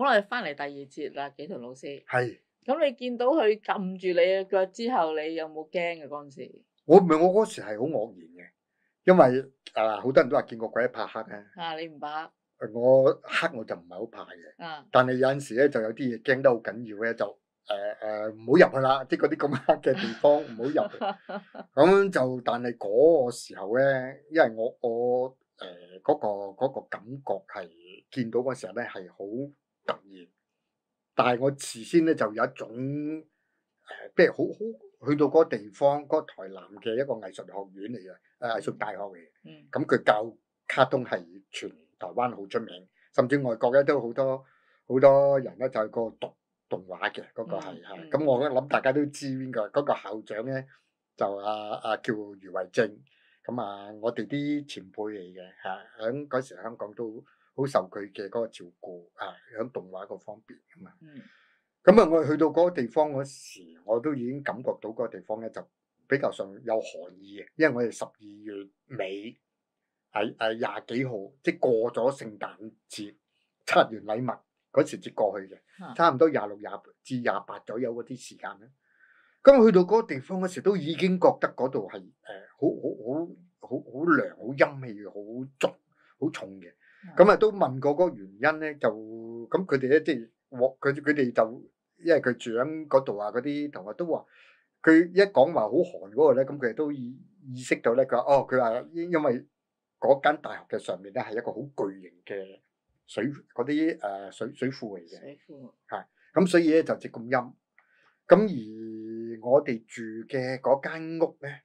我哋翻嚟第二節啦，紀陶老師。係咁你見到佢撳住你嘅腳之後，你有冇驚嘅嗰陣時？我嗰時係好愕然嘅，因為好多人都話見過鬼怕黑啊。你唔怕？我黑我就唔係好怕嘅，但係有陣時咧就有啲嘢驚得好緊要咧，就唔好入去啦，即係嗰啲咁黑嘅地方唔好入去。咁就但係嗰個時候咧，因為我嗰個感覺係見到嗰時候咧係好突然，但係我事先咧就有一種即係好去到嗰個地方，嗰個台南嘅一個藝術學院嚟嘅，藝術大學嚟嘅。咁佢教卡通係全台灣好出名，甚至外國咧都好多人咧就係個讀動畫嘅嗰個係。咁我諗大家都知邊個嗰個校長咧就叫余維正。咁我哋啲前輩嚟嘅嚇，喺嗰時香港都好受佢嘅嗰個照顧喺動畫嗰方面咁啊。咁我去到嗰個地方嗰時，我都已經感覺到嗰個地方咧就比較上有寒意嘅，因為我哋12月尾係廿幾號，即係過咗聖誕節，拆完禮物嗰時至過去嘅，差唔多26至28左右嗰啲時間啦。咁去到嗰個地方嗰時，都已經覺得嗰度係好涼、好陰氣、好重、好重嘅。咁都問過嗰個原因咧，就咁佢哋咧即係佢哋就因為佢住喺嗰度嗰啲同學都話，佢一講話好寒嗰個咧，咁佢哋都意識到咧，佢話因為嗰間大學嘅上面咧係一個好巨型嘅水嗰啲水庫嚟嘅，水庫咁所以咧就即咁陰。咁而我哋住嘅嗰間屋咧，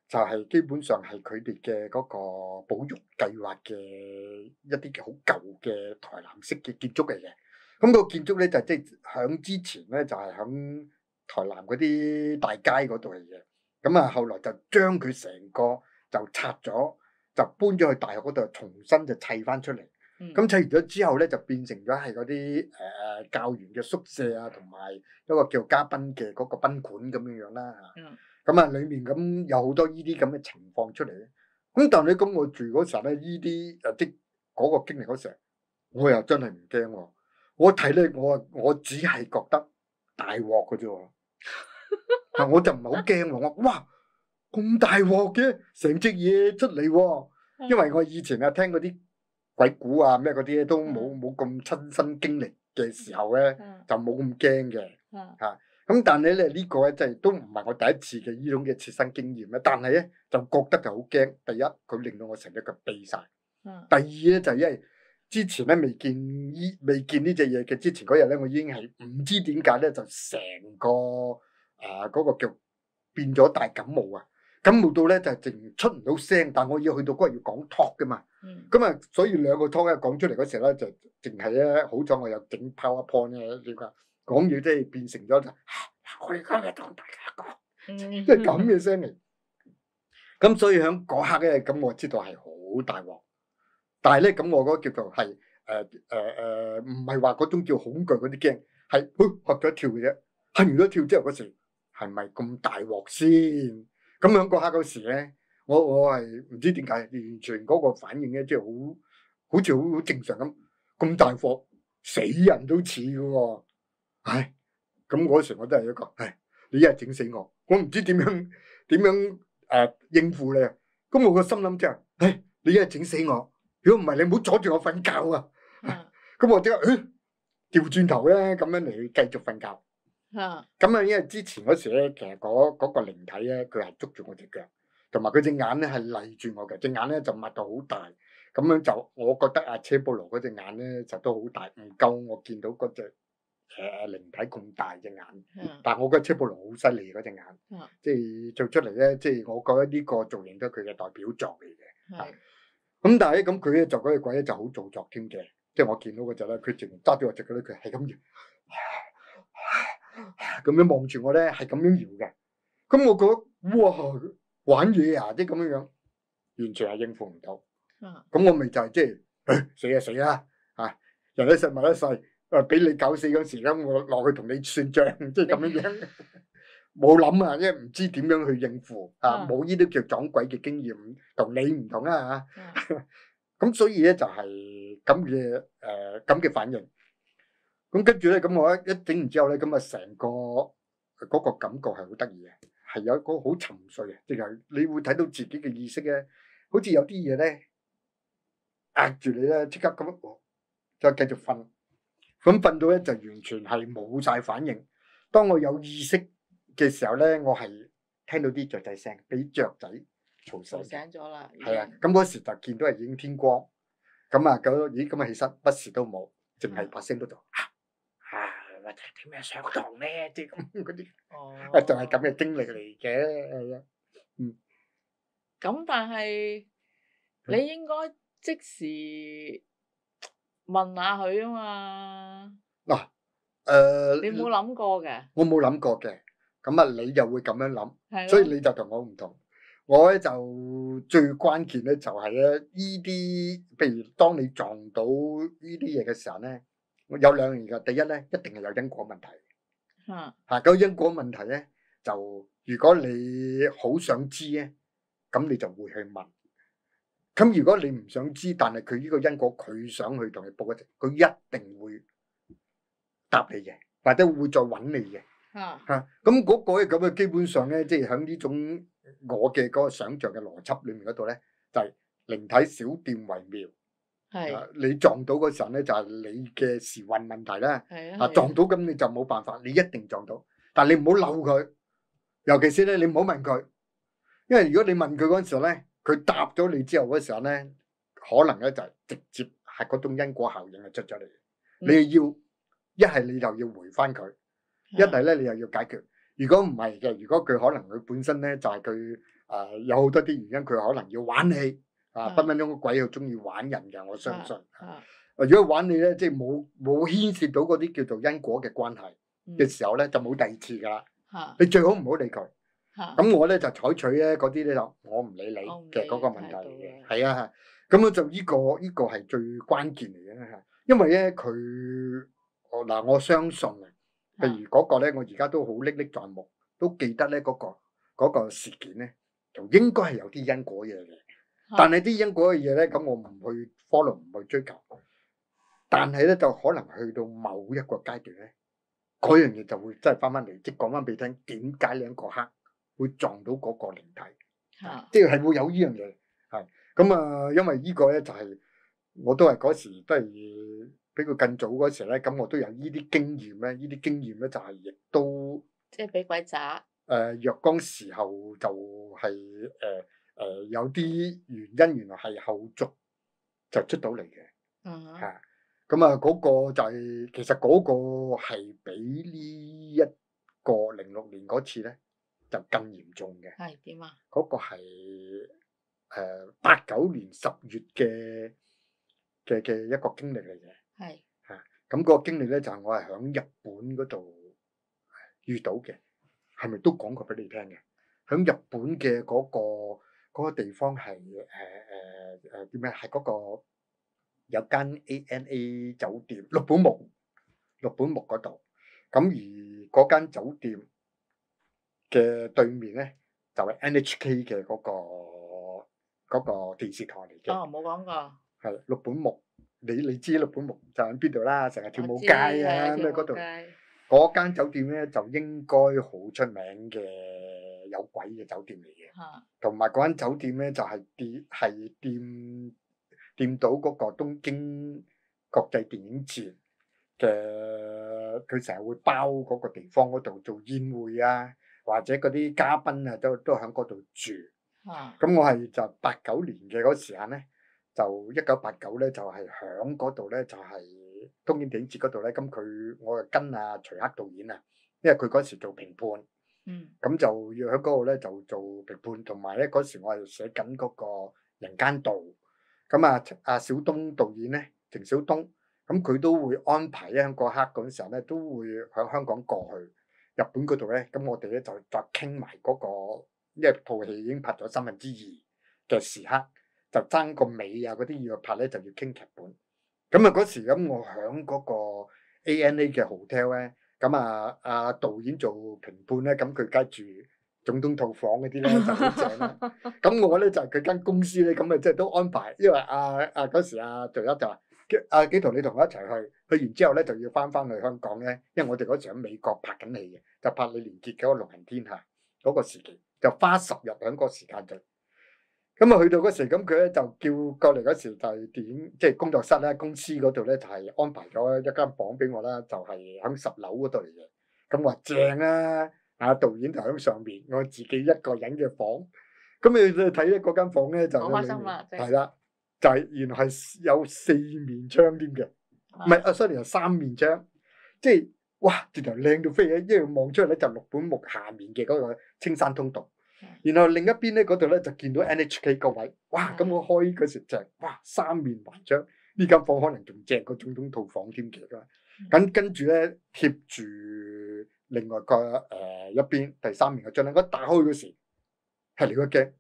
就係基本上係佢哋嘅嗰個保育計劃嘅一啲好舊嘅台南式嘅建築嚟嘅。咁個建築咧就即係響之前咧就係響台南嗰啲大街嗰度嚟嘅。咁後來就將佢成個就拆咗，就搬咗去大學嗰度，重新就砌翻出嚟。咁砌完咗之後咧，就變成咗係嗰啲教員嘅宿舍同埋一個叫嘉賓嘅嗰個賓館咁樣啦嚇。裡面咁有好多呢啲咁嘅情況出嚟咧。咁但係你咁我住嗰時候咧，呢啲即嗰個經歷嗰時候，我又真係唔驚喎。我睇咧，我只係覺得大鑊嘅啫喎。我就唔係好驚喎。我哇咁大鑊嘅，成隻嘢出嚟喎。因為我以前聽嗰啲鬼故咩嗰啲咧，都冇咁親身經歷嘅時候咧，就冇咁驚嘅嚇。咁但係咧呢個咧，即係都唔係我第一次嘅呢種嘅切身經驗咧。但係咧就覺得就好驚。第一，佢令到我成隻腳痹晒；第二咧就係因為之前咧未見呢隻嘢嘅之前嗰日咧，我已經係唔知點解咧，就成個嗰個叫變咗大感冒啊！感冒到咧就淨出唔到聲，但我要去到嗰日要講 talk 噶嘛。咁所以兩個 talk 咧講出嚟嗰時咧就淨係咧，好彩我有整 PowerPoint 咧，點解講嘢即係變成咗我而家嚟同大家講，即係咁嘅聲嚟。咁所以喺嗰刻咧，咁我知道係好大鑊。但係咧，咁我嗰個叫做係唔係話嗰種叫恐懼嗰啲驚，係嚇咗一跳嘅啫。嚇完咗跳之後嗰時係咪咁大鑊先？咁喺嗰刻嗰時咧，我係唔知點解，完全嗰個反應咧，即係好似好正常咁大鑊，死人都似嘅喎。咁嗰時我都係一個，你一係整死我，我唔知點樣應付你。咁我個心諗即係，你一係整死我，如果唔係你唔好阻住我瞓覺啊。咁我即刻調轉頭咧，咁樣嚟繼續瞓覺。咁因為之前嗰時咧，其實嗰個靈體咧，佢係捉住我隻腳，同埋佢隻眼咧係睨住我嘅，隻眼咧就擘到好大，咁樣就我覺得車保羅嗰隻眼咧就都好大，唔夠我見到嗰隻靈體咁大隻眼。但係我覺得車保羅好犀利嗰隻眼，即係做出嚟咧，即係我覺得呢個造型都係佢嘅代表作嚟嘅。咁但係咧，咁佢咧就嗰隻鬼咧就好做作添嘅，即係我見到嗰隻咧，佢淨揸住我隻腳咧，佢係咁搖。咁樣望住我咧，係咁樣搖嘅。咁我覺得哇，玩嘢即係咁樣，完全係應付唔到。咁我咪就係即係死就死啦嚇，人一世物一世，俾你搞死嗰時咧，我落去同你算賬，即係咁樣。冇諗因為唔知點樣去應付冇呢啲叫撞鬼嘅經驗，同你唔同嚇。咁所以咧就係咁嘅反應。咁跟住咧，咁我一整完之後咧，咁啊成個嗰個感覺係好得意嘅，係有一個好沉睡嘅，即係你會睇到自己嘅意識咧，好似有啲嘢咧壓住你咧，即刻咁再繼續瞓。咁瞓到咧就完全係冇晒反應。當我有意識嘅時候咧，我係聽到啲雀仔聲，俾雀仔嘈醒嘈。醒咗啦。係啊，咁嗰時就見到係已經天光。咁啊，咦咁啊起身，乜事都冇，淨係把聲都度或者聽咩上堂咧，即係咁嗰啲。哦。就係咁嘅經歷嚟嘅，係啊。咁但係你應該即時問下佢啊嘛。嗱，你冇諗過嘅。我冇諗過嘅，咁啊你就會咁樣諗，係咯。所以你就同我唔同。我咧就最關鍵咧就係咧依啲，譬如當你撞到依啲嘢嘅時候咧，有兩樣嘅。第一咧，一定係有因果問題。嗰因果問題咧，就如果你好想知咧，咁你就會去問。咁如果你唔想知，但係佢呢個因果佢想去同你報一陣，佢一定會答你嘅，或者會再揾你嘅。咁嗰個咧咁啊，基本上咧，即係喺呢種我嘅嗰個想像嘅邏輯裏面嗰度咧，就係靈體小店為妙。你撞到嗰時候咧，就係你嘅時運問題啦。撞到咁你就冇辦法，你一定撞到。但係你唔好嬲佢，尤其是咧你唔好問佢，因為如果你問佢嗰陣時候咧，佢答咗你之後嗰時候咧，可能咧就直接係嗰種因果效應係出咗嚟。你要一係你就要回翻佢，一係咧你又要解決。如果唔係嘅，如果佢可能佢本身咧就係佢有好多啲原因，佢可能要玩你。分分鐘個鬼又中意玩人嘅，我相信。如果玩你咧，即係冇牽涉到嗰啲叫做因果嘅關係嘅時候咧，就冇第二次噶啦。你最好唔好理佢。咁我咧就採取咧嗰啲咧就我唔理你嘅嗰個問題嚟嘅。係啊，咁樣就呢個係最關鍵嚟嘅。因為咧佢我相信啊，譬如嗰個咧，我而家都好歷歷在目，都記得咧嗰個事件咧，就應該係有啲因果嘢嘅。但係啲因果嘅嘢咧，咁我唔去 follow，唔去追求。但係咧，就可能去到某一個階段咧，嗰樣嘢就會真係翻翻嚟，即係講翻俾你聽，點解你喺嗰刻會撞到嗰個靈體？即係會有呢樣嘢。係咁啊，因為呢個咧就係我都係嗰時都係比佢更早嗰時咧，咁我都有呢啲經驗咧，呢啲經驗咧就係亦都即係俾鬼砸。若干時候就係有啲原因，原來係後續就出到嚟嘅。咁啊，嗰個就係其實嗰個係比呢一個06年嗰次咧就更嚴重嘅。係點啊？嗰個係89年10月嘅一個經歷嚟嘅。係咁個經歷咧就係我係響日本嗰度遇到嘅，係咪都講過俾你聽嘅？響日本嘅嗰個地方係點咩？係嗰個有間 ANA 酒店，六本木嗰度。咁而嗰間酒店嘅對面咧，就係 NHK 嘅嗰個電視台嚟嘅。冇講過。係六本木，你知六本木就喺邊度啦？成日跳舞街啊咩嗰度。嗰間酒店咧就應該好出名嘅有鬼嘅酒店嚟嘅。同埋嗰間酒店咧就係掂到嗰個東京國際電影節嘅，佢成日會包嗰個地方嗰度做宴會啊，或者嗰啲嘉賓啊都喺嗰度住。咁我係就89年嘅嗰時間咧，就1989咧就係喺嗰度咧就係東京電影節嗰度咧，咁我係跟阿徐克導演啊，因為佢嗰時做評判。咁就要喺嗰度咧就做評判，同埋咧嗰時我係寫緊嗰個《人間道》。咁阿小東導演咧，程小東，咁佢都會安排咧喺嗰刻嗰陣時候咧，都會喺香港過去日本嗰度咧。咁我哋咧就再傾埋嗰個，因為套戲已經拍咗2/3嘅時刻，就爭個尾啊嗰啲要拍咧，就要傾劇本。咁嗰時咁我喺嗰個 ANA 嘅 hotel 咧，咁阿導演做評判咧，咁佢梗係住總統套房嗰啲咧就好正啦。咁我咧就係佢間公司咧，咁即係都安排，因為嗰時徐克就話紀陶，你同我一齊去完之後咧就要翻去香港咧，因為我哋嗰時喺美國拍緊戲嘅，就拍李連杰嗰個《龍行天下》嗰個時期，就花10日喺嗰個時間就。咁啊去到嗰時，咁佢咧就叫過嚟嗰時就係電影即係工作室咧，公司嗰度咧就係安排咗一間房俾我啦，就係喺10樓嗰度嚟嘅。咁話正啦，導演就喺上面，我自己一個人嘅房。咁你睇咧嗰間房咧就好開心啦，係啦，就係原來係有4面窗添嘅，唔係sorry 係3面窗，即係哇，直頭靚到飛嘅，一路望出去咧就六本木下面嘅嗰個青山通道。然後另一邊咧嗰度咧就見到 NHK 個位，哇！咁我開嗰時就哇3面環窗，呢間房可能仲正過總統套房添嘅㗎。咁跟住咧貼住另外個一邊第3面嘅窗咧，我打開嗰時係你個驚，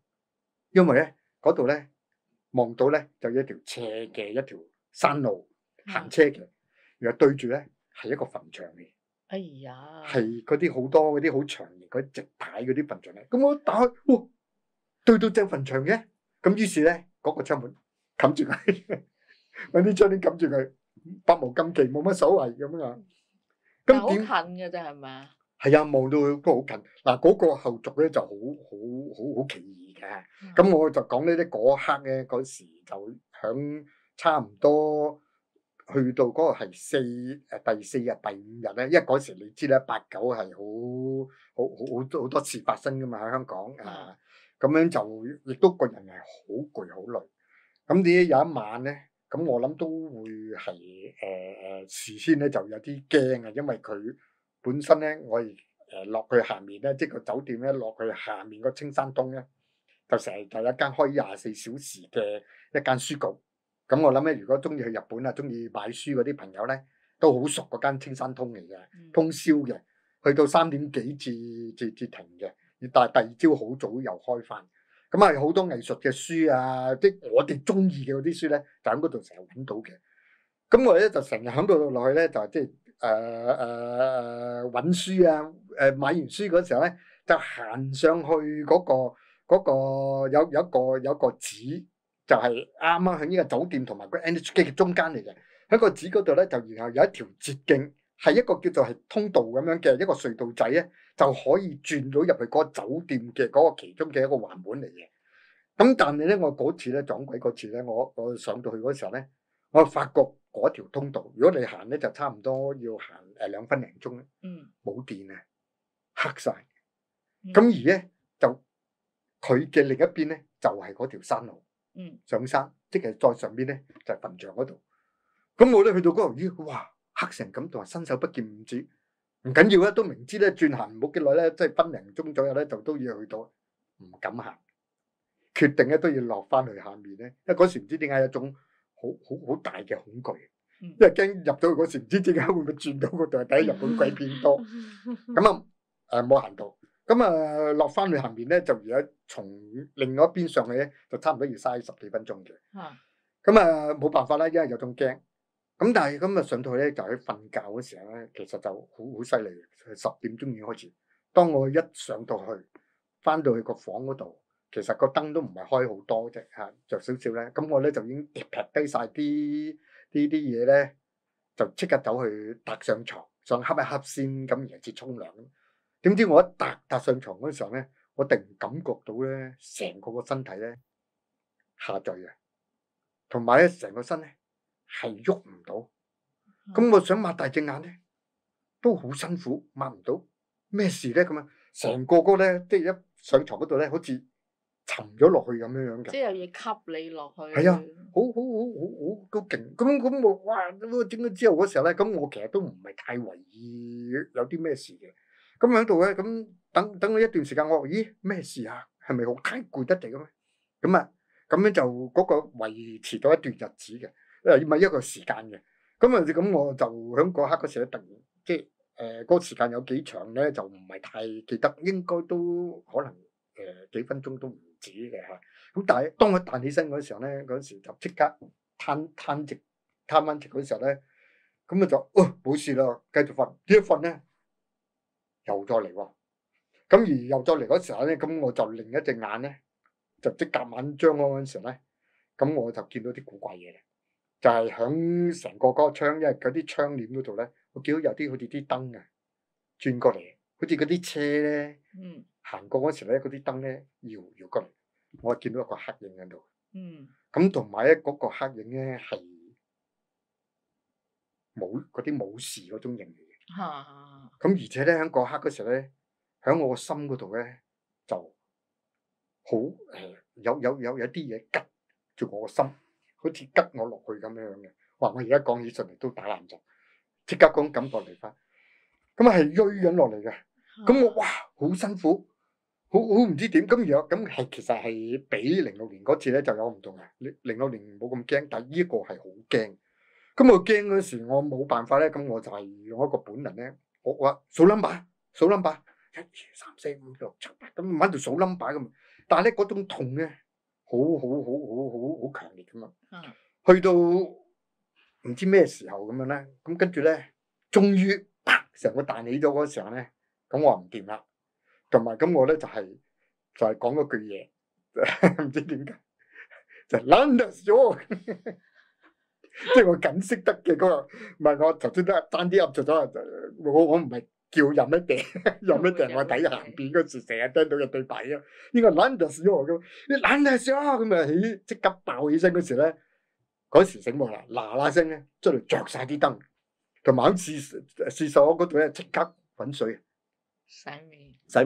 因為咧嗰度咧望到咧就一條斜嘅一條山路行車嘅，然後對住咧係一個墳場嘅。哎呀，係嗰啲好多嗰啲好長型嗰啲直排嗰啲墳場咧，咁我打開，哇，對到正墳場嘅，咁於是咧嗰個窗門冚住佢，揾啲窗簾冚住佢，百無禁忌冇乜所謂咁樣啊。咁好近嘅啫，係咪啊？係啊，望到都好近。嗱，嗰個後續咧就好奇異嘅。咁我就講呢啲嗰刻咧嗰時就響差唔多。去到嗰個係第4日、第5日咧，因為嗰時你知咧8、9係好多事發生噶嘛喺香港啊，咁樣就亦都個人係好攰好累。咁點解有一晚咧？咁我諗都會係事先咧就有啲驚啊，因為佢本身咧我哋落去下面咧，即係個酒店咧落去下面個青山東咧，就成日就有一間開24小時嘅一間書局。咁我諗咧，如果中意去日本啊，中意買書嗰啲朋友咧，都好熟嗰間青山通嚟嘅，通宵嘅，去到3點幾至停嘅，但係第二朝好早又開翻。咁啊，好多藝術嘅書啊，即係我哋中意嘅嗰啲書咧，就喺嗰度成日揾到嘅。咁我咧就成日喺度落去咧，就即係揾書啊，買完書嗰時候咧，就行上去嗰個有個紙。就係啱啱喺呢個酒店同埋個 NHK 嘅中間嚟嘅，喺個紙嗰度咧就然後有一條捷徑，係一個叫做係通道咁樣嘅一個隧道仔咧，就可以轉到入去嗰個酒店嘅嗰個其中嘅一個環門嚟嘅。咁但係咧，我嗰次咧撞鬼嗰次咧，我上到去嗰時候咧，我發覺嗰條通道，如果你行咧就差唔多要行2分零鐘咧，冇電啊，黑晒。咁而咧就佢嘅另一邊咧就係嗰條山路。上山，即係再上邊咧就係墳場嗰度。咁我咧去到嗰度，咦，哇，黑成咁，同埋伸手不見五指，唔緊要啦，都明知咧轉行冇幾耐咧，即係分零鐘左右咧，就都要去到，唔敢行，決定咧都要落翻去下面咧，因為嗰時唔知點解有一種好大嘅恐懼，因為驚入到去嗰時唔知點解會唔會轉到嗰度，睇日本鬼片多，咁冇行到。咁落翻去下面咧，就而家從另外一邊上去咧，就差唔多要嘥10幾分鐘嘅。咁冇辦法啦，因為有種驚。咁但係咁上到去咧，就喺瞓覺嗰時候咧，其實就好犀利嘅。10點鐘已經開始。當我一上到去，翻到去個房嗰度，其實個燈都唔係開好多啫，着少少咧。咁我咧就已經劈低晒啲嘢咧，就即刻走去搭上床，想瞌一瞌先，咁然後至沖涼。點知我一搭上床嗰時候咧，我突然感覺到咧，成個身體咧下墜啊，同埋咧成個身咧係喐唔到。咁我想擘大隻眼咧，都好辛苦，擘唔到。咩事咧？咁啊，成個咧，即係一上床嗰度咧，好似沉咗落去咁樣嘅。即係有嘢吸你落去。係啊，好勁。咁我哇，整咗之後嗰時候咧，咁我其實都唔係太為意有啲咩事嘅。咁喺度咧，咁等咗一段時間，我話咦，咩事啊？係咪好太攰得滯嘅咩？咁樣就嗰個維持咗一段日子嘅，唔係一個時間嘅。咁我就喺嗰刻嗰時咧，突然即係嗰個時間有幾長咧，就唔係太記得，應該都可能幾分鐘都唔止嘅嚇。咁但係當我彈起身嗰時候咧，嗰時就即刻攤翻直嗰時候咧，咁就冇事啦，繼續瞓。一瞓咧，又再嚟喎，咁而又再嚟嗰時候咧，咁我就另一隻眼咧，就即夾晚張開嗰陣時咧，咁我就見到啲古怪嘢。就係響成個嗰個窗，因為嗰啲窗簾嗰度咧，我見到有啲好似啲燈啊轉過嚟，好似嗰啲車咧行過嗰時咧，嗰啲燈咧搖過嚟，我見到一個黑影喺度。咁同埋咧嗰個黑影咧係冇嗰啲武士嗰種型嚟嘅。咁而且咧喺嗰刻嗰時咧，喺我個心嗰度咧就好有啲嘢拮住我個心，好似拮我落去咁樣嘅。哇！我而家講起上嚟都打冷震，即刻嗰種感覺嚟翻。咁係鋥緊落嚟嘅。咁我哇好辛苦，好唔知點。咁樣咁係其實係比06年嗰次咧就有唔同嘅。06年冇咁驚，但係呢個係好驚。咁我驚嗰時我冇辦法咧，咁我就係用一個本能咧，我話數 number， 1、2、3、4、5、6、7、8咁喺度數 number 咁。但係咧嗰種痛咧，好強烈噶嘛。去到唔知咩時候咁樣咧，咁跟住咧，終於成個彈起咗嗰時候咧，咁我話唔掂啦。同埋咁我咧就係講嗰句嘢，唔知點解就 Landers 咗。即係我僅識得嘅嗰個，唔係我頭先都爭啲噏咗咗。我唔係叫任一定，我睇鹹片嗰時成日聽到嘅對白啊。呢個懶得死我咁，你懶得死啊咁啊起，即刻爆起身嗰時咧，嗰時醒目啦，嗱聲咧出嚟着晒啲燈，同埋喺廁所嗰度咧即刻滾水洗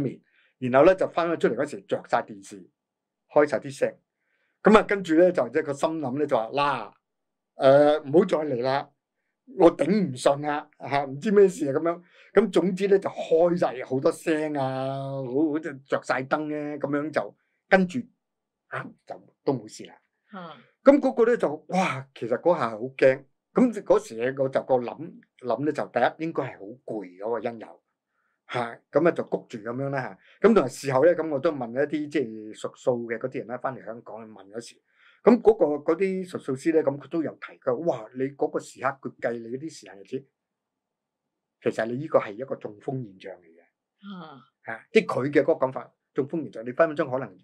面，然後咧就翻咗出嚟嗰時着晒電視，開晒啲聲，咁啊跟住咧就即係個心諗咧就話嗱。唔好再嚟啦！我頂唔順啦嚇，唔知咩事啊咁樣。咁總之咧就開晒好多聲啊，好似着晒燈咧，咁樣就跟住就都冇事啦。咁嗰個咧就哇，其實嗰下係好驚。咁嗰時咧我就個諗咧就第一應該係好攰嗰個因由嚇，咁啊就谷住咁樣啦嚇。咁同埋事後咧，咁我都問一啲即係屬數嘅嗰啲人咧，翻嚟香港去問嗰時。咁嗰啲術數師咧，咁佢都有提佢，哇！你嗰個時刻佢計你嗰啲時間日子，其實你呢個係一個中風現象嚟嘅。即係佢嘅嗰個講法，中風現象，你分分鐘可能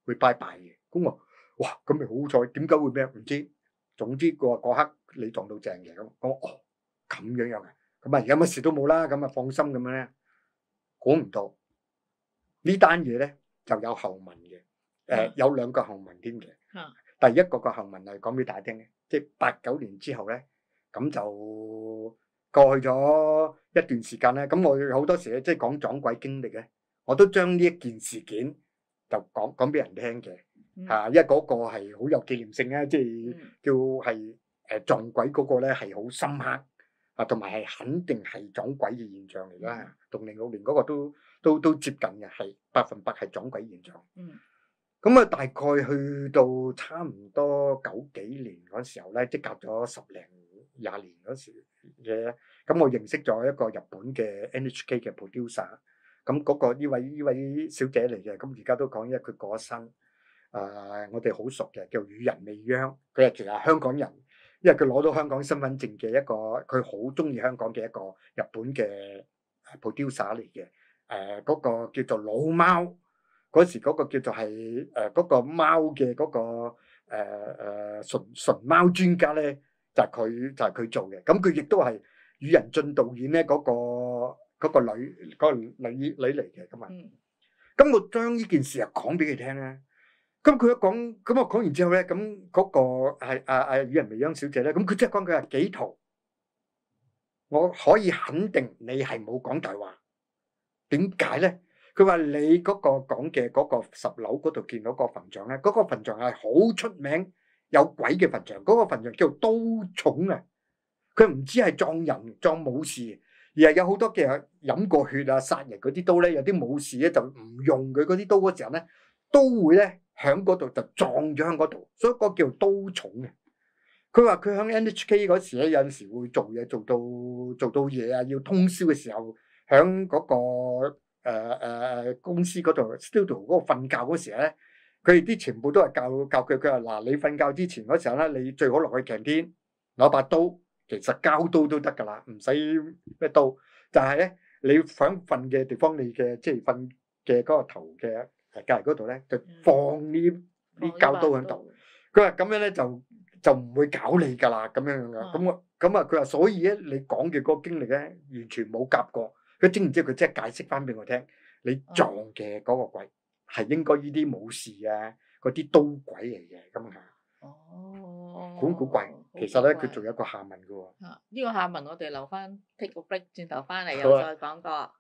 會拜拜嘅。咁我哇，咁咪好彩？點解會咩？唔知。總之嗰刻你撞到正嘅咁，咁樣嘅。咁啊，而家乜事都冇啦，咁啊放心咁樣咧。估唔到呢單嘢咧就有後文嘅，有2個後文添嘅。第一個後文係講俾大家聽嘅，即係89年之後咧，咁就過去咗一段時間咧。咁我好多時咧，即係講撞鬼經歷咧，我都將呢一件事件就講俾人聽嘅嚇，因為嗰個係好有紀念性啊，即係叫係撞鬼嗰個咧係好深刻啊，同埋係肯定係撞鬼嘅現象嚟啦，同06年嗰個都接近嘅，係100%係撞鬼現象。咁啊，大概去到差唔多90幾年嗰時候咧，即係隔咗10零20年嗰時嘅，咁我認識咗一個日本嘅 NHK 嘅 producer，咁嗰個呢位小姐嚟嘅，咁而家都講，因為佢過咗身，我哋好熟嘅，叫宇人未央，佢係其實香港人，因為佢攞到香港身份證嘅一個，佢好中意香港嘅一個日本嘅 producer 嚟嘅，嗰個叫做老貓。嗰時嗰個叫做係嗰個貓嘅嗰個純貓專家咧，就係佢做嘅。咁佢亦都係宇人俊導演咧嗰個女嚟嘅咁啊。咁我將呢件事啊講俾佢聽咧。咁佢一講，咁我講完之後咧，咁嗰個係宇人未央小姐咧，咁佢即係講佢係幾圖，我可以肯定你係冇講大話。點解咧？佢話你嗰個講嘅嗰個10樓嗰度見到個墳場咧，嗰個墳場係好出名有鬼嘅墳場，嗰個墳場叫做刀塚啊！佢唔知係撞人撞武士，而係有好多嘅飲過血啊殺人嗰啲刀咧，有啲武士咧就唔用佢嗰啲刀嗰時候咧，都會咧喺嗰度就撞咗喺嗰度，所以嗰個叫刀塚嘅。佢話佢喺 NHK 嗰時咧，有陣時會做嘢做到嘢啊，要通宵嘅時候，喺嗰個公司嗰度 studio 嗰個瞓覺嗰時咧，佢哋啲全部都係教佢話嗱，你瞓覺之前嗰時候咧，你最好落去擎天攞把刀，其實膠刀都得㗎啦，唔使咩刀，就係咧你想瞓嘅地方，你嘅即係瞓嘅嗰個頭嘅隔離嗰度咧，就放呢膠刀喺度。佢話咁樣咧就就唔會搞你㗎啦，咁樣樣嘅。佢話所以咧，你講嘅嗰個經歷咧，完全冇夾過。佢知唔知佢即係解釋翻俾我聽，你撞嘅嗰個鬼係應該呢啲武士啊，嗰啲刀鬼嚟嘅咁啊。哦，好古怪，其實咧佢仲有一個下文嘅喎。呢個下文我哋留翻 take a break，轉頭翻嚟又再講過。